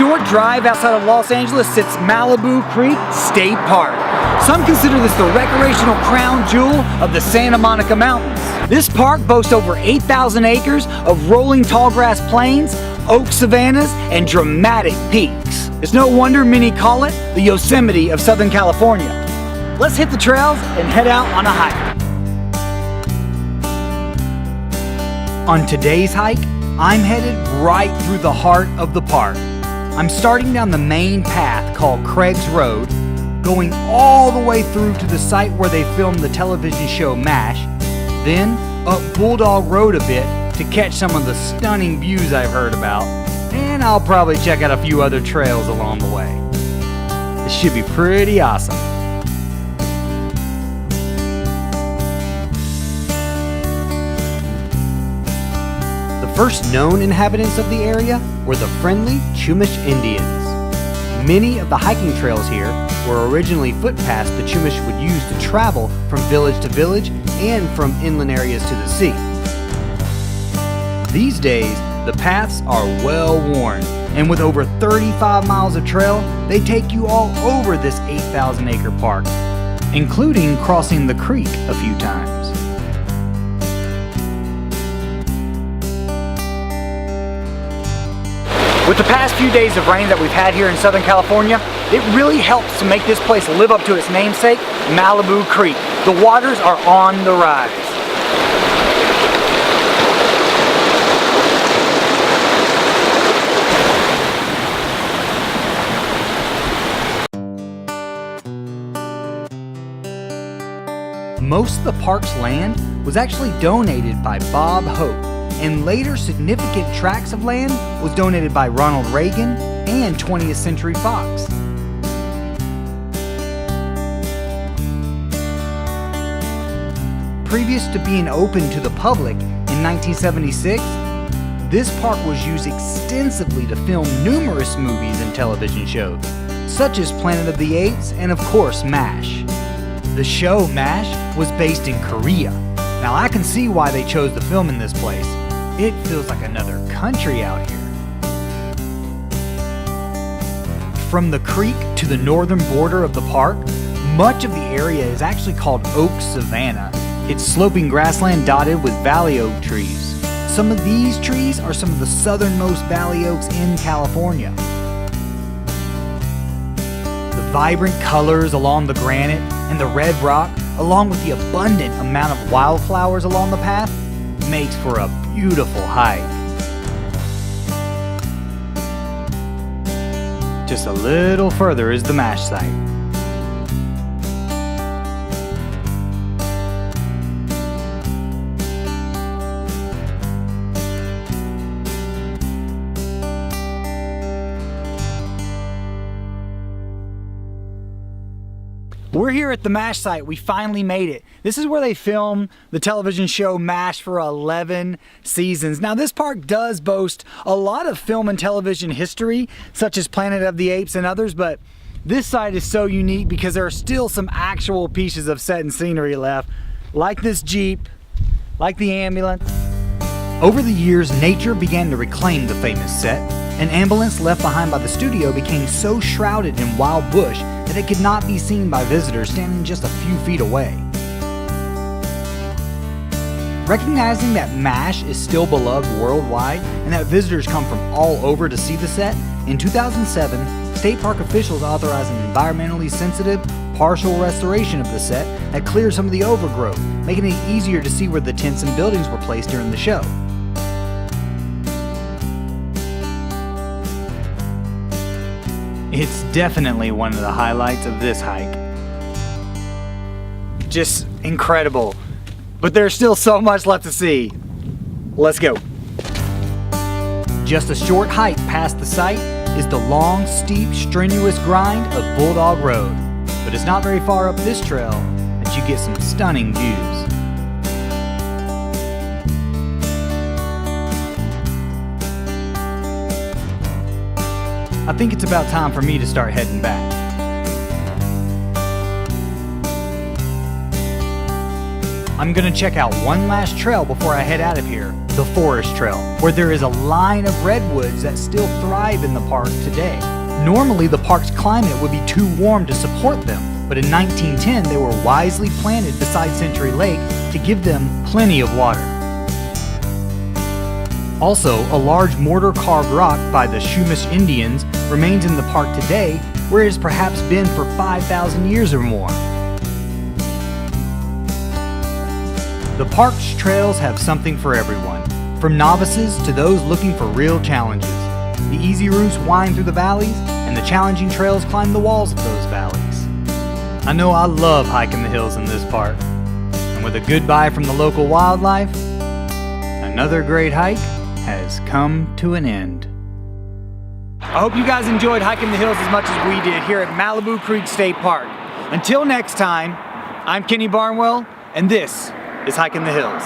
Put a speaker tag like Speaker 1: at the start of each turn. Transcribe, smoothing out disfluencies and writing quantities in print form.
Speaker 1: short drive outside of Los Angeles sits Malibu Creek State Park. Some consider this the recreational crown jewel of the Santa Monica Mountains. This park boasts over 8,000 acres of rolling tallgrass plains, oak savannas, and dramatic peaks. It's no wonder many call it the Yosemite of Southern California. Let's hit the trails and head out on a hike. On today's hike, I'm headed right through the heart of the park. I'm starting down the main path called Craig's Road, going all the way through to the site where they filmed the television show MASH, then up Bulldog Road a bit to catch some of the stunning views I've heard about, and I'll probably check out a few other trails along the way. This should be pretty awesome. The first known inhabitants of the area were the friendly Chumash Indians. Many of the hiking trails here were originally footpaths the Chumash would use to travel from village to village and from inland areas to the sea. These days, the paths are well worn, and with over 35 miles of trail, they take you all over this 8,000-acre park, including crossing the creek a few times. With the past few days of rain that we've had here in Southern California, it really helps to make this place live up to its namesake, Malibu Creek. The waters are on the rise. Most of the park's land was actually donated by Bob Hope, and later significant tracts of land was donated by Ronald Reagan and 20th Century Fox. Previous to being open to the public in 1976, this park was used extensively to film numerous movies and television shows, such as Planet of the Apes and of course MASH. The show MASH was based in Korea. Now I can see why they chose to film in this place. It feels like another country out here. From the creek to the northern border of the park, much of the area is actually called oak savanna. It's sloping grassland dotted with valley oak trees. Some of these trees are some of the southernmost valley oaks in California. The vibrant colors along the granite and the red rock, along with the abundant amount of wildflowers along the path, makes for a beautiful hike. Just a little further is the MASH site. We're here at the MASH site. We finally made it. This is where they filmed the television show MASH for 11 seasons. Now this park does boast a lot of film and television history, such as Planet of the Apes and others, but this site is so unique because there are still some actual pieces of set and scenery left, like this Jeep, like the ambulance. Over the years, nature began to reclaim the famous set. An ambulance left behind by the studio became so shrouded in wild bush that it could not be seen by visitors standing just a few feet away. Recognizing that MASH is still beloved worldwide and that visitors come from all over to see the set, in 2007, state park officials authorized an environmentally sensitive, partial restoration of the set that cleared some of the overgrowth, making it easier to see where the tents and buildings were placed during the show. It's definitely one of the highlights of this hike. Just incredible. But there's still so much left to see. Let's go. Just a short hike past the site is the long, steep, strenuous grind of Bulldog Road. But it's not very far up this trail that you get some stunning views. I think it's about time for me to start heading back. I'm gonna check out one last trail before I head out of here, the Forest Trail, where there is a line of redwoods that still thrive in the park today. Normally, the park's climate would be too warm to support them, but in 1910 they were wisely planted beside Century Lake to give them plenty of water. Also, a large mortar-carved rock by the Chumash Indians remains in the park today, where it has perhaps been for 5,000 years or more. The park's trails have something for everyone, from novices to those looking for real challenges. The easy routes wind through the valleys, and the challenging trails climb the walls of those valleys. I know I love hiking the hills in this park, and with a goodbye from the local wildlife, another great hike has come to an end. I hope you guys enjoyed hiking the hills as much as we did here at Malibu Creek State Park. Until next time, I'm Kenny Barnwell, and this is Hiking the Hills.